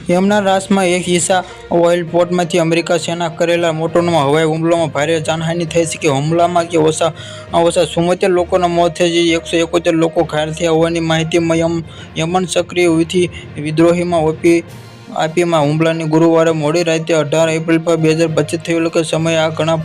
યમના રાસમાં એક ઈસા oil પોર્ટમાંથી America સેના કરેલા મોટરનો હવાઈ હુમલામાં ભારે જાનહાનિ થઈ છે કે હુમલામાં કે ઓછા 74 લોકોના મોત થયા છે, 171 લોકો ઘાયલ થયા હોવાની માહિતી યમન સક્રિય હૂથી વિદ્રોહીમાં આપીમાં હુમલાની ગુરુવારે મોડી રાતે 18 એપ્રિલ 2025 થયેલો કે સમયે આ ઘણા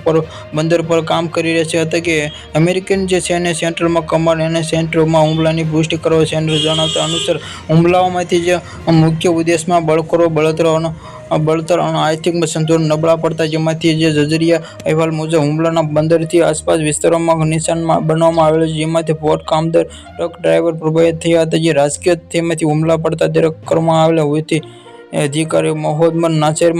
બંદર પર કામ કરી રહ્યા હતા કે અમેરિકન જે સૈન્ય સેન્ટ્રલમાં કમાન્ડ અને સેન્ટરમાં હુમલાની પુષ્ટિ કરવા સેન્ટર જણાવતા અનુસાર હુમલાઓમાંથી જે મુખ્ય ઉદ્દેશમાં બળતર અને આર્થિક સંતુલન નબળા પડતા, જેમાંથી જે જજરિયા અહેવાલ મુજબ હુમલાના 15થી આસપાસ વિસ્તારોમાં નિશાન બનાવવામાં આવેલા છે, જેમાંથી પોર્ટ કામદાર ટ્રક ડ્રાઈવર પ્રભાવિત થયા હતા. જે રાજકીય તેમાંથી હુમલા પડતા દરેક કરવામાં આવેલા હોવાથી અધિકારી મોહમ્મદ નાસેર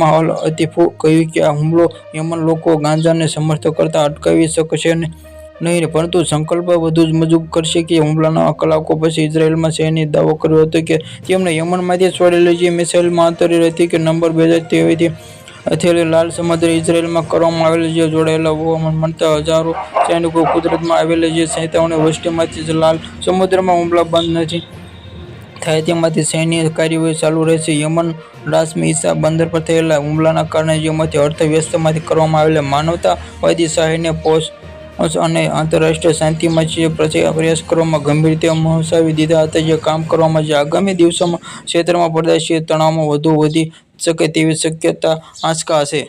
અતીફે કહ્યું કે આ હુમલો યમન લોકો ગાંજાને સમર્થન કરતા અટકાવી શકશે નહીં, પરંતુ સંકલ્પ વધુ મજબૂત કરશે કે હુમલાના કલાકો પછી ઇઝરાયેલમાં સૈન્યએ દાવો કર્યો હતો કે તેમણે યમનમાંથી છોડેલી જે મિસાઇલ માતરી હતી કે નંબર 2023થી હથેળી લાલ સમુદ્ર ઇઝરાયેલમાં કરવામાં આવેલી જે જોડાયેલા હોવાનું માનતા હજારો સૈનિકો કુદરતમાં આવેલી જે 57 વસ્તીમાંથી લાલ સમુદ્રમાં હુમલા બંધ નથી થાય તેમાંથી સૈન્ય કાર્યવાહી ચાલુ રહેશે. યમન રાસમાં ઈસા બંદર પર થયેલા હુમલાના કારણે જેમાંથી અર્થવ્યવસ્થામાંથી કરવામાં આવેલા માનવતાવાદી સહાયને પહોંચ અને આંતરરાષ્ટ્રીય શાંતિમાં જે પ્રયાસ કરવામાં ગંભીર રીતે મહાસાવી દીધા હતા, જે કામ કરવામાં જે આગામી દિવસોમાં ક્ષેત્રમાં પ્રદેશીય તણાવમાં વધુ વધી શકે તેવી શક્યતા આંચકા છે.